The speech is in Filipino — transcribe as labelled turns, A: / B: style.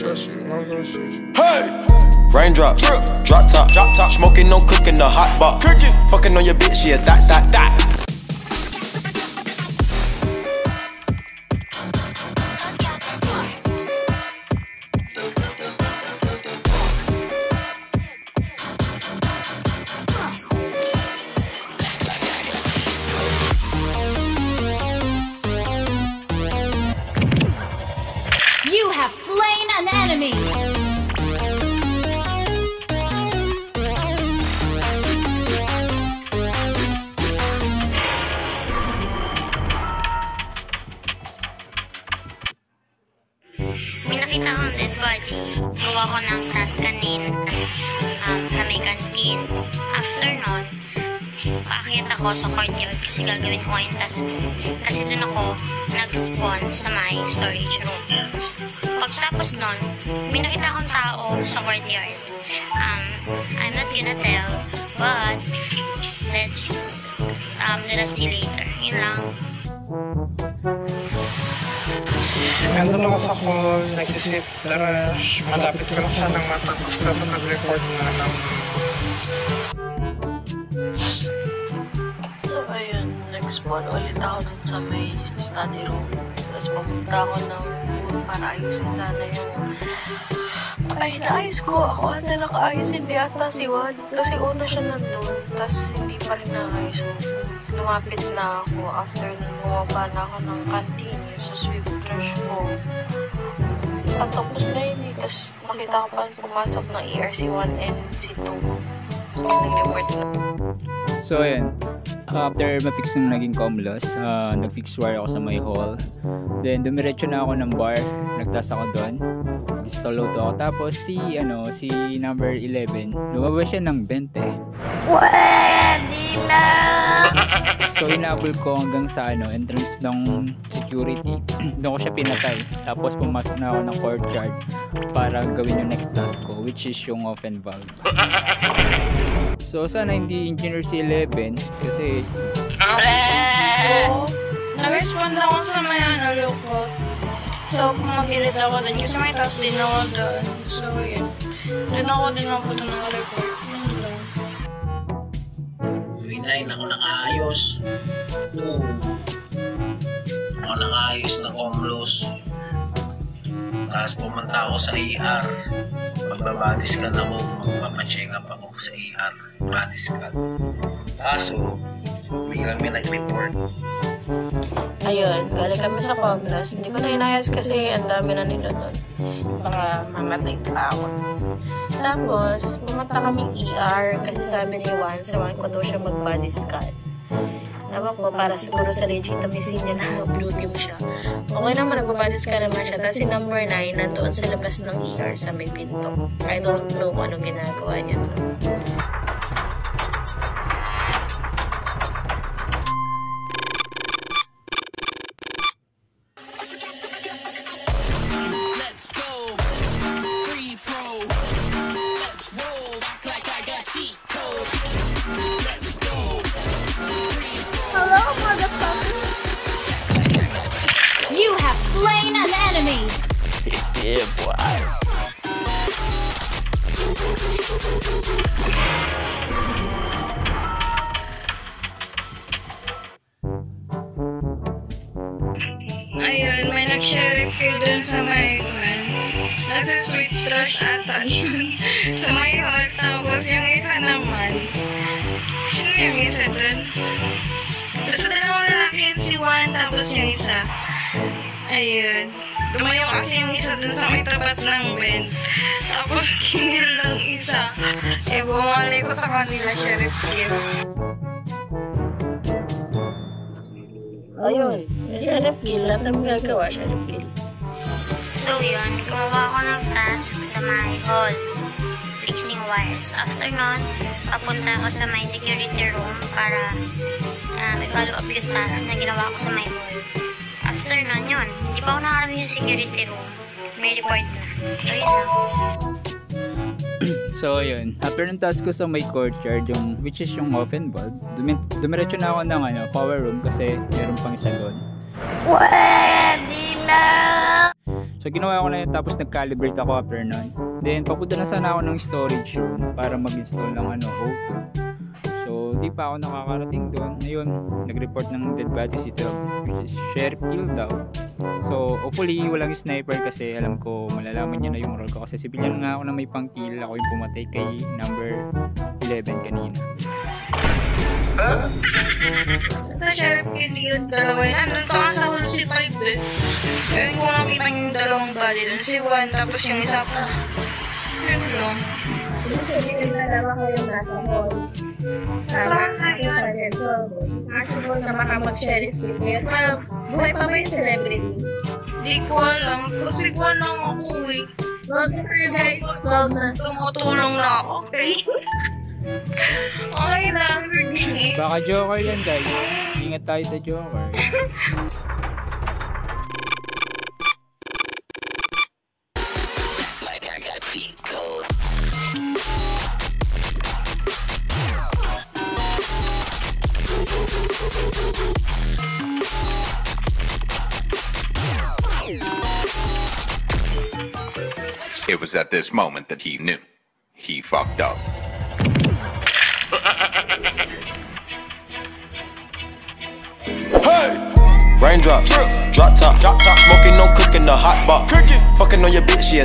A: trust you, I'm gonna shoot you.
B: Hey! Raindrop, drop top, smoking, no cooking, the hot box. Cooking, fucking on your bitch, yeah, that.
C: You have slain an enemy!
D: May nakita akong dead body. Gawa ko ng task kanina na may canteen. After nun, paakyat ako sa courtyard kasi gagawin ko yung task. Kasi dun ako nag-spawn sa my storage room. Pagtapos nun, may nakita akong tao sa courtyard. I'm not gonna tell, but let us see later. Yun lang.
E: Nandun ako sa call, nagsisip, Darash, malapit ka lang sanang matapos ka sa nag-record na ng...
F: So ayun, nag-spawn ulit ako dun sa may study room. Tapos pumunta ako ng room para ayusin sana yung... Ay, naayos ko ako at nakaayos hindi ata si Juan. Kasi una siya nandun, tapos hindi pa rin naayos. Lumapit na ako after nun bumaba na ako ng canteen sa sweep crush ko. At tapos na yun eh. Tapos nakita ko pa pumasok ng ERC1 and C2. Tapos nag-report na.
G: So ayun, after ma-fix yung naging comlos, nag-fix wire ako sa my hall. Then dumiretso na ako ng bar, nagtas ako doon. Install load ako. Tapos si number 11, lumabas siya ng 20.
D: Pwede na!
G: So inabol ko hanggang sa entrance ng security. Doon ko siya pinatay. Tapos pumasok na ako ng courtyard para gawin yung next task ko, which is yung open valve. So sana hindi engineer si 11 kasi
F: Nag-respond ako sa may lukot. So mag-irit ako dun kasi may task din ako dun. So yun. Dun ako din mapunta ng report.
H: Nine ako nakaayos. 2 ako nakaayos na comlos. Tapos pumunta ako sa ER. Magbabody scan ako, magpapacheck up ako sa ER. Body scan. Kaso biglang may nag-report.
F: Ayun, galing kami sa comlos. Hindi ko na inayos kasi ang dami na nila doon. Baka mamatay pa ako. Tapos, pumunta kaming ER kasi sabi ni Juan, sawan ko daw siya mag-body scan. Ewan ko, para siguro sa legitimacy niya na blue team siya. Okay naman, nag-body scan naman siya. Tapos si number 9, nandoon sa labas ng ER sa may pinto. I don't know kung anong ginagawa niya doon.
C: You have slain an enemy!
B: Yeah, boy.
F: Ayun, may nag-sheriff kayo dun sa may nagsa-sweet trash ata yun sa may hall. Tapos yung isa naman, sino yung isa dun? Basta dalawang lalaki yun si Juan, tapos yung isa. Ayun. Tumayo kasi yung isa dun sa may tapat ng bed. Tapos kinil ng isa. Bumali ko sa kanila, Sheriff Kill. Ayun. Sheriff Kill. Lahat ang gagawa, Sheriff Kill.
D: So yun, gumawa ako ng task sa my hall. Fixing wires. After nun, papunta ako sa my security room para i-follow up yung task na ginawa ko sa my hall. After nun yun, hindi pa ako nakarating sa security room. May report na. So yun lang.
G: So yun, after ng task ko sa my courtyard, which is yung open valve, dumiretso na ako ng power room kasi meron pang isa doon.
D: Pwede na!
G: So ginawa ko na yun, tapos nag-calibrate ako after nun. Then papunta na sana ako ng storage room para mag-install ng O2. So di pa ako nakakarating doon. Ngayon, nag-report ng dead body si Tom, which is Sheriff Kill daw. So hopefully walang sniper kasi alam ko malalaman niya na yung role ko. Kasi civilian nga ako na may pang-kill. Ako yung pumatay kay number 11 kanina.
F: Ito, Sheriff Kill yung dalawa yan. Doon pa nga sa hall si 5 eh. Kaya ko nakita yung dalawang body doon. Si 1 tapos yung isa pa. Yun lang.
A: Hindi dalawa ko yung nasa hall. Tama kayo sa dito. Actually na makamag-sheriff kill. Kaya buhay pa ba yung celebrity?
F: Di ko alam. Kasi 1 lang ako eh.
A: Love na kayo guys. Love na.
F: Tumutulong na ako. Okay? Okay lang.
G: Baka Joker yan guys. Ingat tayo sa Joker.
I: It was at this moment that he knew. He fucked up.
B: Hey! Raindrop, drop top, smoking, no cooking, the hot box. Fucking on your bitch, yeah.